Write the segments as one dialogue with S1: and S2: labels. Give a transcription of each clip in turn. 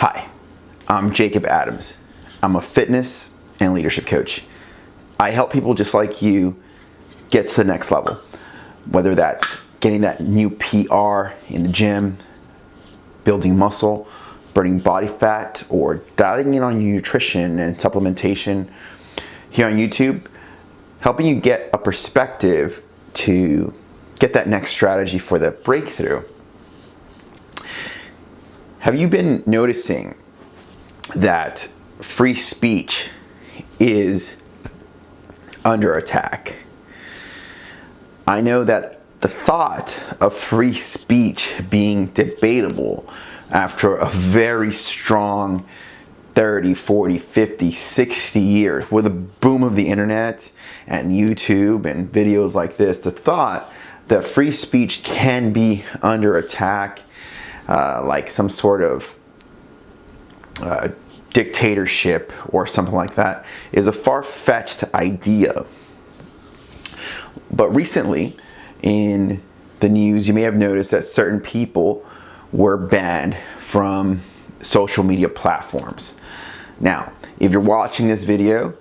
S1: Hi, I'm Jacob Adams. I'm a fitness and leadership coach. I help people just like you get to the next level, whether that's getting that new PR in the gym, building muscle, burning body fat, or dialing in on your nutrition and supplementation here on YouTube, helping you get a perspective to get that next strategy for the breakthrough. Have you been noticing that free speech is under attack? I know that the thought of free speech being debatable after a very strong 30, 40, 50, 60 years with the boom of the internet and YouTube and videos like this, the thought that free speech can be under attack, like some sort of dictatorship or something like that, is a far-fetched idea. But recently in the news, you may have noticed that certain people were banned from social media platforms. Now, if you're watching this video,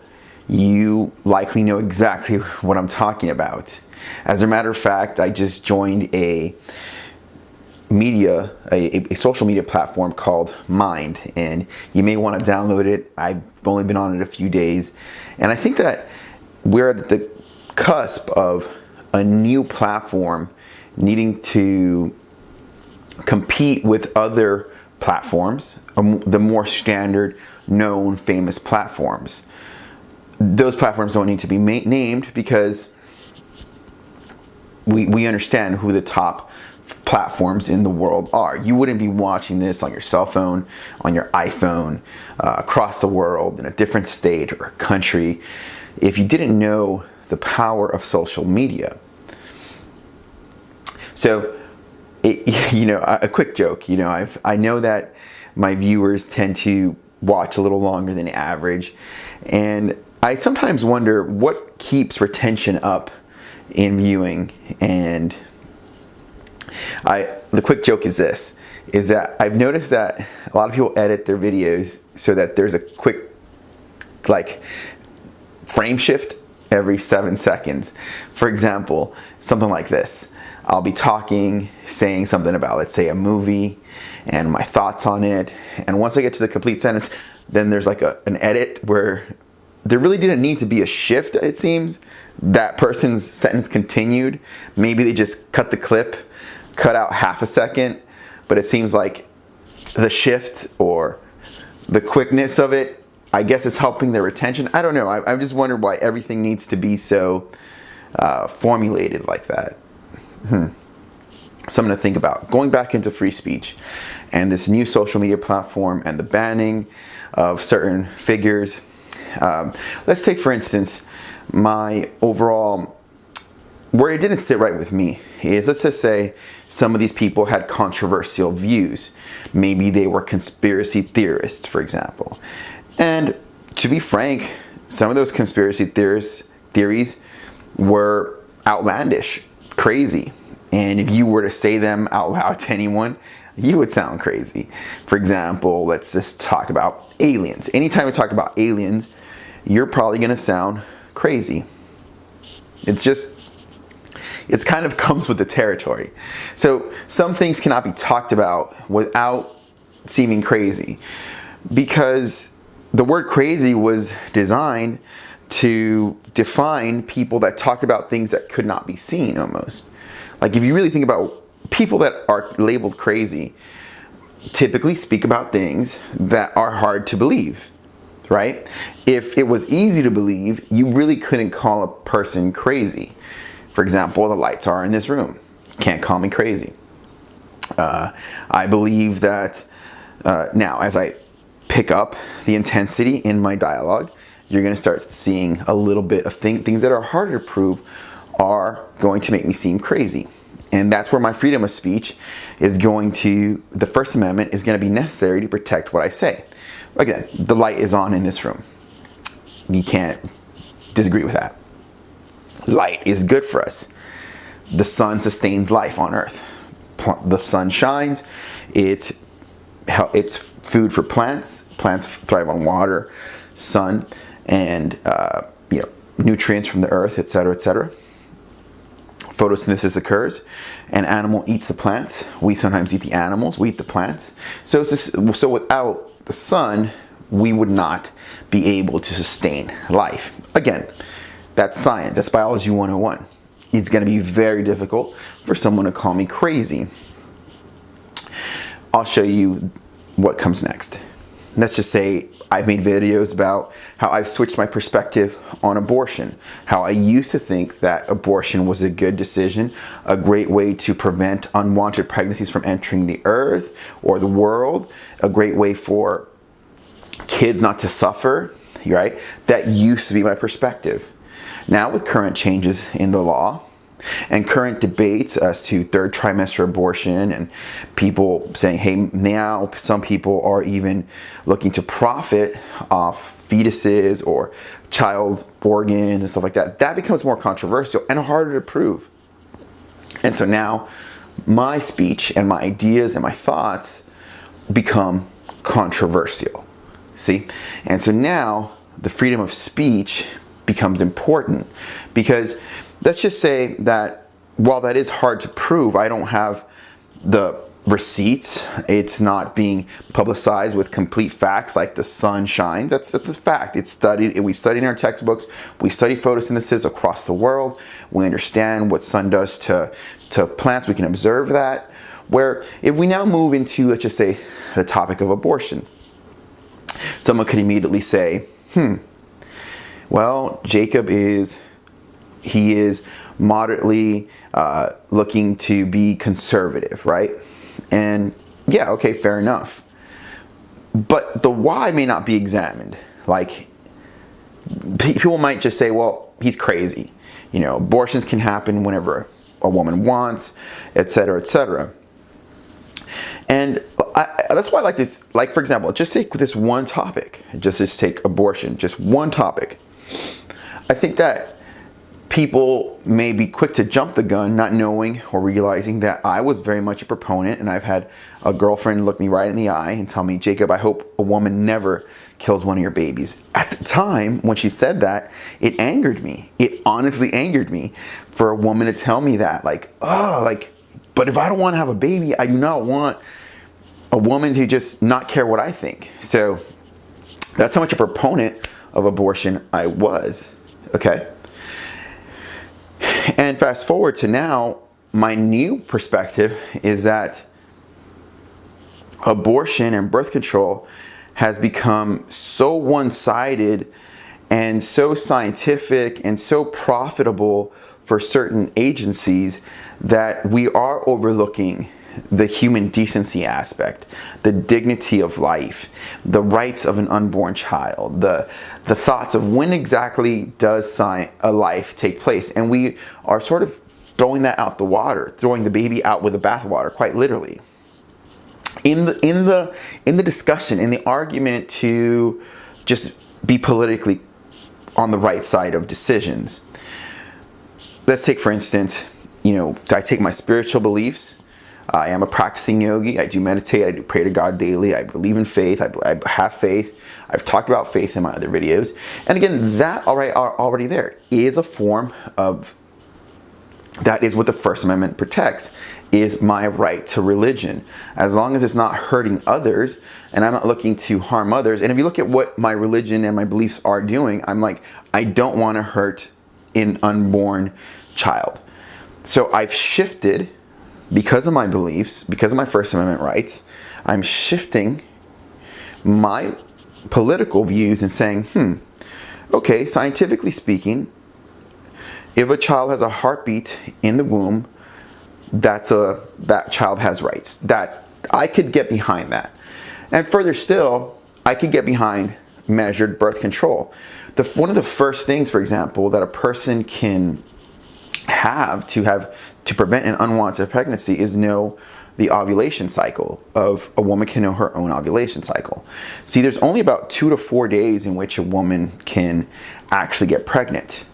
S1: you likely know exactly what I'm talking about. As a matter of fact, I just joined a social media platform called Mind, and you may want to download it. I've only been on it a few days, and I think that we're at the cusp of a new platform needing to compete with other platforms, the more standard, known, famous platforms. Those platforms don't need to be named because we understand who the top platforms in the world are. You wouldn't be watching this on your cell phone, on your iPhone, across the world, in a different state or country, if you didn't know the power of social media. So, a quick joke. I know that my viewers tend to watch a little longer than average, and I sometimes wonder what keeps retention up in viewing. And the quick joke is this, is that I've noticed that a lot of people edit their videos so that there's a quick frame shift every 7 seconds. For example, something like this. I'll be talking, saying something about, let's say, a movie and my thoughts on it, and once I get to the complete sentence, then there's like an edit where there really didn't need to be a shift, it seems. That person's sentence continued. Maybe they just cut the clip, cut out half a second, but it seems like the shift or the quickness of it, I guess, is helping their retention. I don't know. I just wonder why everything needs to be so formulated like that. Something to think about. Going back into free speech and this new social media platform and the banning of certain figures. Let's take, for instance, my overall, where it didn't sit right with me is, let's just say some of these people had controversial views. Maybe they were conspiracy theorists, for example. And to be frank, some of those conspiracy theories were outlandish, crazy. And if you were to say them out loud to anyone, you would sound crazy. For example, let's just talk about aliens. Anytime we talk about aliens, you're probably going to sound crazy. It's kind of comes with the territory. So some things cannot be talked about without seeming crazy, because the word crazy was designed to define people that talked about things that could not be seen, almost. Like, if you really think about people that are labeled crazy, typically speak about things that are hard to believe, right? If it was easy to believe, you really couldn't call a person crazy. For example, the lights are in this room. Can't call me crazy. I believe that now, as I pick up the intensity in my dialogue, you're going to start seeing a little bit of things that are harder to prove are going to make me seem crazy. And that's where my freedom of speech is going to, the First Amendment is going to be necessary to protect what I say. Again, the light is on in this room. You can't disagree with that. Light is good for us. The sun sustains life on Earth. The sun shines, it it's food for plants. Plants thrive on water, sun, and nutrients from the earth, etc., etc. Photosynthesis occurs. An animal eats the plants. We sometimes eat the animals. We eat the plants. So without the sun, we would not be able to sustain life. Again, that's science. That's biology 101. It's going to be very difficult for someone to call me crazy. I'll show you what comes next. Let's just say I've made videos about how I've switched my perspective on abortion. How I used to think that abortion was a good decision, a great way to prevent unwanted pregnancies from entering the earth or the world, a great way for kids not to suffer, right? That used to be my perspective. Now with current changes in the law and current debates as to third trimester abortion and people saying, hey, now some people are even looking to profit off fetuses or child organs and stuff like that, that becomes more controversial and harder to prove. And so now my speech and my ideas and my thoughts become controversial. See? And so now the freedom of speech becomes important because let's just say that while that is hard to prove, I don't have the receipts. It's not being publicized with complete facts like the sun shines. That's a fact. It's studied. We study in our textbooks. We study photosynthesis across the world. We understand what sun does to plants. We can observe that. Where if we now move into, let's just say, the topic of abortion, someone could immediately say, well, Jacob is moderately looking to be conservative, right? And yeah, okay, fair enough. But the why may not be examined. Like, people might just say, well, he's crazy. You know, abortions can happen whenever a woman wants, etc., etc. And that's why I like this. Like, for example, just take this one topic. Just take abortion, just one topic. I think that people may be quick to jump the gun, not knowing or realizing that I was very much a proponent, and I've had a girlfriend look me right in the eye and tell me, Jacob, I hope a woman never kills one of your babies. At the time, when she said that, it angered me. It honestly angered me for a woman to tell me that. But if I don't want to have a baby, I do not want a woman to just not care what I think. So that's how much a proponent of abortion I was. Okay? And fast forward to now, my new perspective is that abortion and birth control has become so one-sided and so scientific and so profitable for certain agencies that we are overlooking the human decency aspect, the dignity of life, the rights of an unborn child, the thoughts of when exactly does a life take place. And we are sort of throwing that out the water, throwing the baby out with the bathwater, quite literally. In the discussion, in the argument to just be politically on the right side of decisions. Let's take, for instance, I take my spiritual beliefs. I am a practicing yogi. I do meditate. I do pray to God daily. I believe in faith. I have faith. I've talked about faith in my other videos. And again, that already there is a form of, that is what the First Amendment protects, is my right to religion. As long as it's not hurting others and I'm not looking to harm others. And if you look at what my religion and my beliefs are doing, I'm like, I don't want to hurt an unborn child. So I've shifted, because of my beliefs, because of my First Amendment rights, I'm shifting my political views and saying, okay, scientifically speaking, if a child has a heartbeat in the womb, that child has rights. That I could get behind that. And further still, I could get behind measured birth control. One of the first things, for example, that a person can have to prevent an unwanted pregnancy is know the ovulation cycle. Of a woman can know her own ovulation cycle. See, there's only about 2 to 4 days in which a woman can actually get pregnant.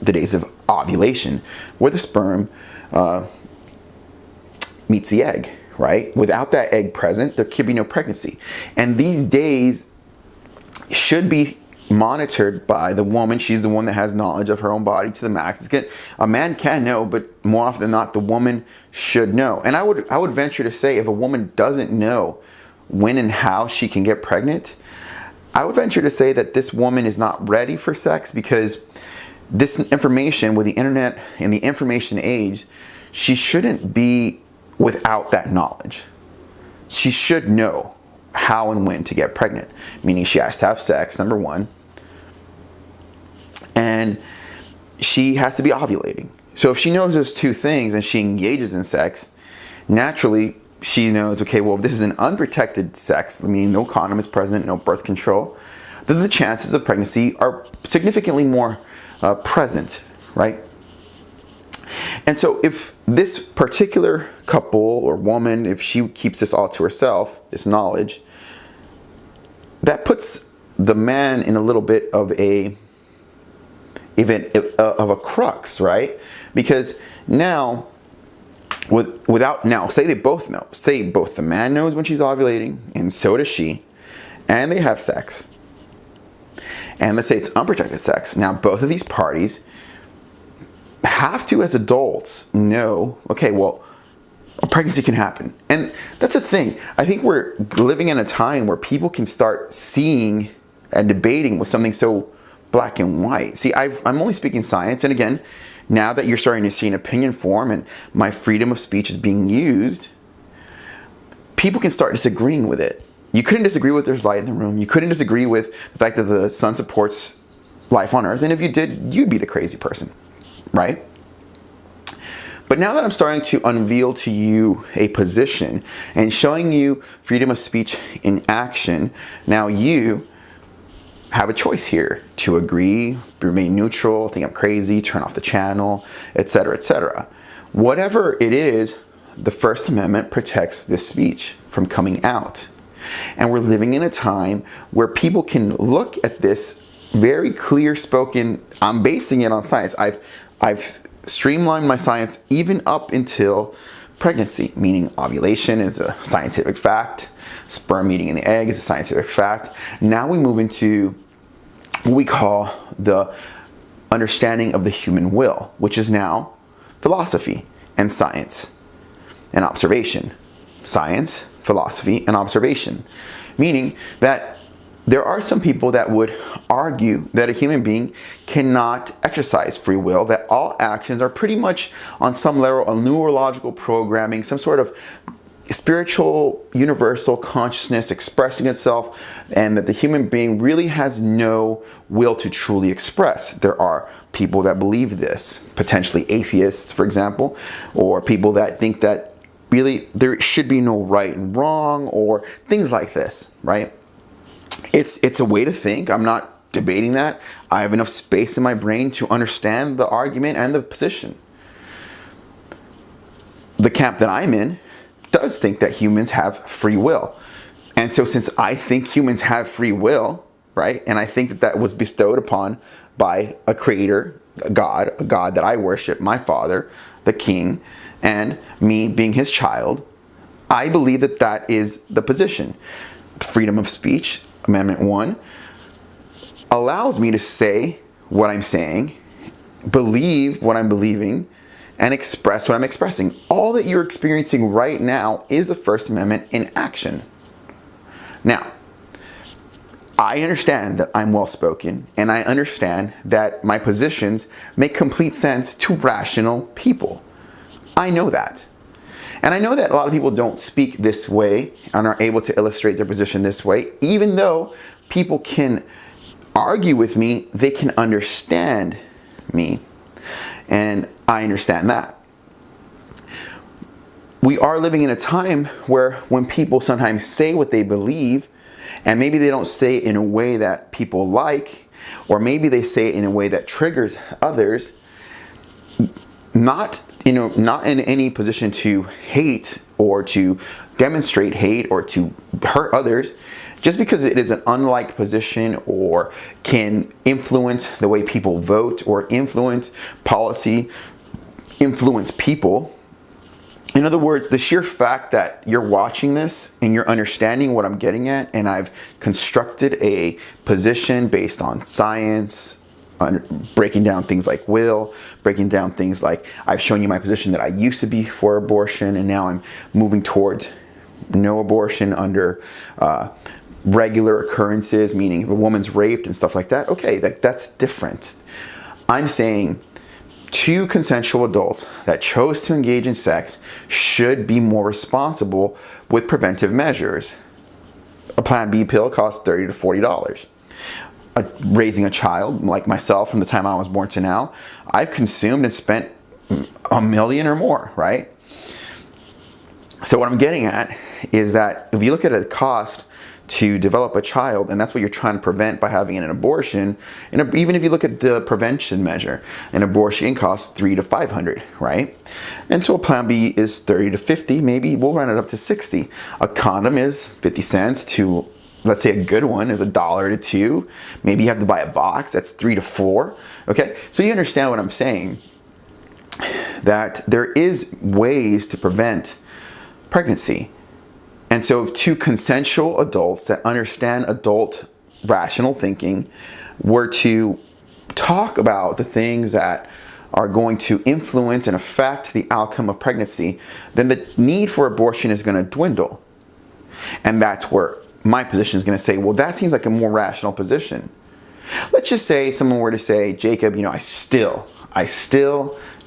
S1: The days of ovulation, where the sperm meets the egg, right? Without that egg present, there could be no pregnancy. And these days should be monitored by the woman. She's the one that has knowledge of her own body to the max. It's good. A man can know, but more often than not, the woman should know. And I would venture to say, if a woman doesn't know when and how she can get pregnant, I would venture to say that this woman is not ready for sex, because this information with the internet and the information age, she shouldn't be without that knowledge. She should know how and when to get pregnant, meaning she has to have sex, number one, and she has to be ovulating. So if she knows those two things and she engages in sex, naturally she knows, okay, well, if this is an unprotected sex, meaning no condom is present, no birth control, then the chances of pregnancy are significantly more present, right? And so if this particular couple or woman, if she keeps this all to herself, this knowledge, that puts the man in a little bit of a crux, right? Because now, say they both know, say both the man knows when she's ovulating and so does she, and they have sex, and let's say it's unprotected sex. Now both of these parties have to, as adults, know, okay, well, a pregnancy can happen. And that's a thing. I think we're living in a time where people can start seeing and debating with something so black and white. See, I'm only speaking science, and again, now that you're starting to see an opinion form and my freedom of speech is being used, people can start disagreeing with it. You couldn't disagree with there's light in the room. You couldn't disagree with the fact that the sun supports life on Earth, and if you did, you'd be the crazy person, right? But now that I'm starting to unveil to you a position and showing you freedom of speech in action, now you have a choice here to agree, remain neutral, think I'm crazy, turn off the channel, etc., etc. Whatever it is, the First Amendment protects this speech from coming out. And we're living in a time where people can look at this very clear spoken, I'm basing it on science. I've streamlined my science even up until pregnancy, meaning ovulation is a scientific fact, sperm meeting in the egg is a scientific fact. Now we move into what we call the understanding of the human will, which is now philosophy and science and observation. Science, philosophy, and observation. Meaning that there are some people that would argue that a human being cannot exercise free will, that all actions are pretty much on some level a neurological programming, some sort of spiritual universal consciousness expressing itself, and that the human being really has no will to truly express. There are people that believe this, potentially atheists, for example, or people that think that really there should be no right and wrong, or things like this, right? It's a way to think. I'm not debating that. I have enough space in my brain to understand the argument and the position. The camp that I'm in does think that humans have free will. And so since I think humans have free will, right, and I think that that was bestowed upon by a creator, a God that I worship, my Father, the King, and me being his child, I believe that that is the position. Freedom of speech, Amendment 1, allows me to say what I'm saying, believe what I'm believing, and express what I'm expressing. All that you're experiencing right now is the First Amendment in action. Now, I understand that I'm well-spoken, and I understand that my positions make complete sense to rational people. I know that. And I know that a lot of people don't speak this way and are able to illustrate their position this way. Even though people can argue with me, they can understand me. And I understand that. We are living in a time where when people sometimes say what they believe, and maybe they don't say it in a way that people like, or maybe they say it in a way that triggers others, not in any position to hate or to demonstrate hate or to hurt others, just because it is an unliked position or can influence the way people vote or influence policy, influence people, In other words, the sheer fact that you're watching this and you're understanding what I'm getting at, and I've constructed a position based on science, on breaking down things like will, breaking down things like I've shown you my position that I used to be for abortion, and now I'm moving towards no abortion under regular occurrences, meaning if a woman's raped and stuff like that. Okay, that's different. I'm saying two consensual adults that chose to engage in sex should be more responsible with preventive measures. A Plan B pill costs $30 to $40. Raising a child, like myself, from the time I was born to now, I've consumed and spent $1 million or more, right? So what I'm getting at is that if you look at a cost to develop a child, and that's what you're trying to prevent by having an abortion, and even if you look at the prevention measure, an abortion costs $300 to $500, right? And so a Plan B is $30 to $50, maybe we'll run it up to $60. A condom is 50 cents to, let's say a good one is $1 to $2. Maybe you have to buy a box, that's $3 to $4. Okay, so you understand what I'm saying, that there is ways to prevent pregnancy. And so if two consensual adults that understand adult rational thinking were to talk about the things that are going to influence and affect the outcome of pregnancy, then the need for abortion is going to dwindle. And that's where my position is going to say, well, that seems like a more rational position. Let's just say someone were to say, Jacob, I still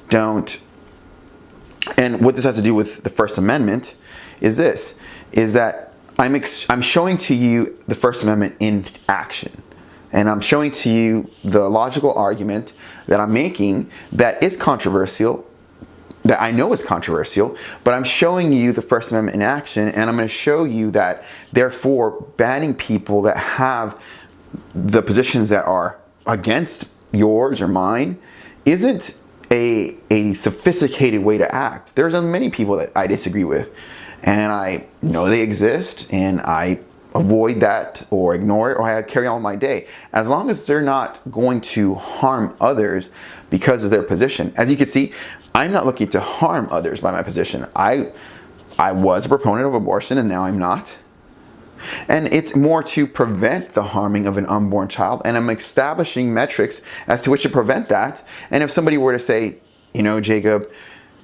S1: don't. And what this has to do with the First Amendment is this, is that I'm showing to you the First Amendment in action. And I'm showing to you the logical argument that I'm making that is controversial, that I know is controversial, but I'm showing you the First Amendment in action, and I'm going to show you that, therefore, banning people that have the positions that are against yours or mine isn't a sophisticated way to act. There's many people that I disagree with, and I know they exist, and I avoid that or ignore it, or I carry on my day, as long as they're not going to harm others because of their position. As you can see, I'm not looking to harm others by my position. I was a proponent of abortion, and now I'm not. And it's more to prevent the harming of an unborn child, and I'm establishing metrics as to which to prevent that. And if somebody were to say, Jacob,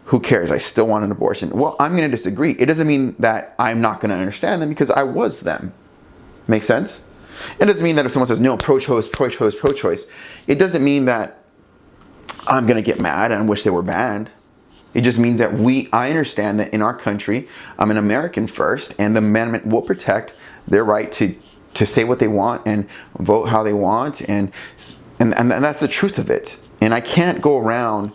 S1: who cares? I still want an abortion. Well, I'm going to disagree. It doesn't mean that I'm not going to understand them, because I was them. Make sense? It doesn't mean that if someone says, no, pro-choice, pro-choice, pro-choice, it doesn't mean that I'm going to get mad and wish they were banned. It just means that I understand that in our country, I'm an American first, and the amendment will protect their right to say what they want and vote how they want, and that's the truth of it. And I can't go around.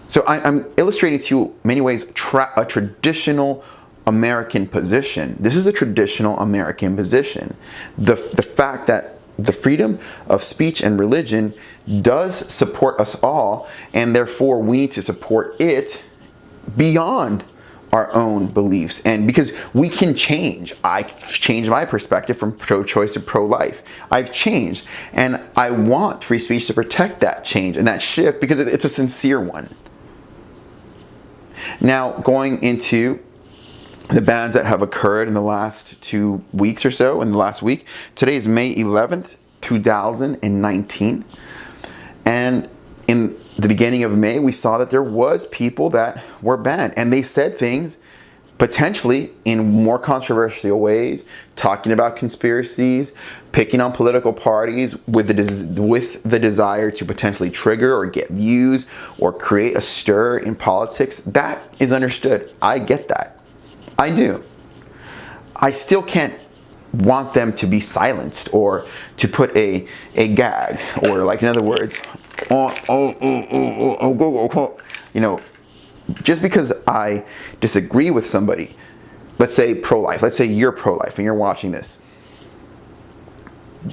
S1: So I'm illustrating to you, in many ways, a traditional American position. This is a traditional American position. The fact that the freedom of speech and religion does support us all, and therefore we need to support it beyond our own beliefs. And because we can change. I've changed my perspective from pro-choice to pro-life. I've changed, and I want free speech to protect that change and that shift, because it's a sincere one. Now, going into the bans that have occurred in the last 2 weeks or so, in the last week. Today is May 11th, 2019. And in the beginning of May, we saw that there was people that were banned. And they said things potentially in more controversial ways, talking about conspiracies, picking on political parties with the desire to potentially trigger or get views or create a stir in politics. That is understood. I get that. I do. I still can't want them to be silenced or to put a gag, or, like, in other words, just because I disagree with somebody, let's say pro-life, let's say you're pro-life and you're watching this.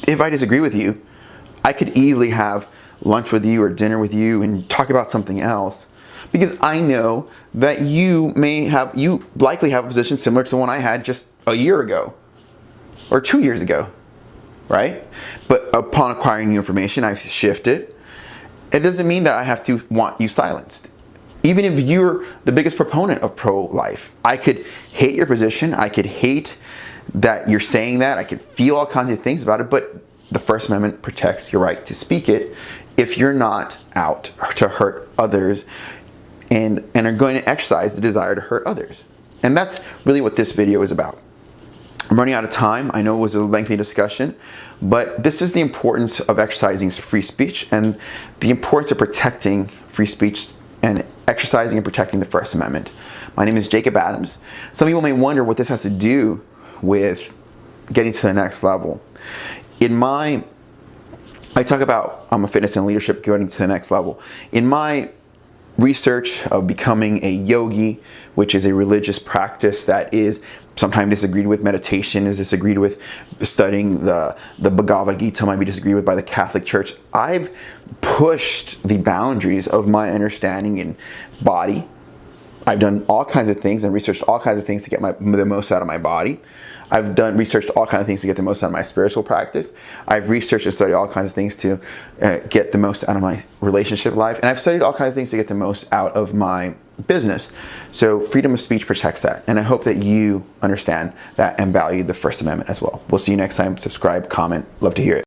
S1: If I disagree with you, I could easily have lunch with you or dinner with you and talk about something else, because I know that you likely have a position similar to the one I had just a year ago or 2 years ago, right? But upon acquiring new information, I've shifted. It doesn't mean that I have to want you silenced. Even if you're the biggest proponent of pro-life, I could hate your position, I could hate that you're saying that, I could feel all kinds of things about it, but the First Amendment protects your right to speak it if you're not out to hurt others and are going to exercise the desire to hurt others. And that's really what this video is about. I'm running out of time. I know it was a lengthy discussion, but this is the importance of exercising free speech and the importance of protecting free speech and exercising and protecting the First Amendment. My name is Jacob Adams. Some people may wonder what this has to do with getting to the next level. I talk about I'm a fitness and leadership going to the next level. In my research of becoming a yogi, which is a religious practice that is sometimes disagreed with, meditation is disagreed with, studying the Bhagavad Gita might be disagreed with by the Catholic Church. I've pushed the boundaries of my understanding in body. I've done all kinds of things and researched all kinds of things to get the most out of my body. I've researched all kinds of things to get the most out of my spiritual practice. I've researched and studied all kinds of things to get the most out of my relationship life. And I've studied all kinds of things to get the most out of my business. So freedom of speech protects that. And I hope that you understand that and value the First Amendment as well. We'll see you next time. Subscribe, comment. Love to hear it.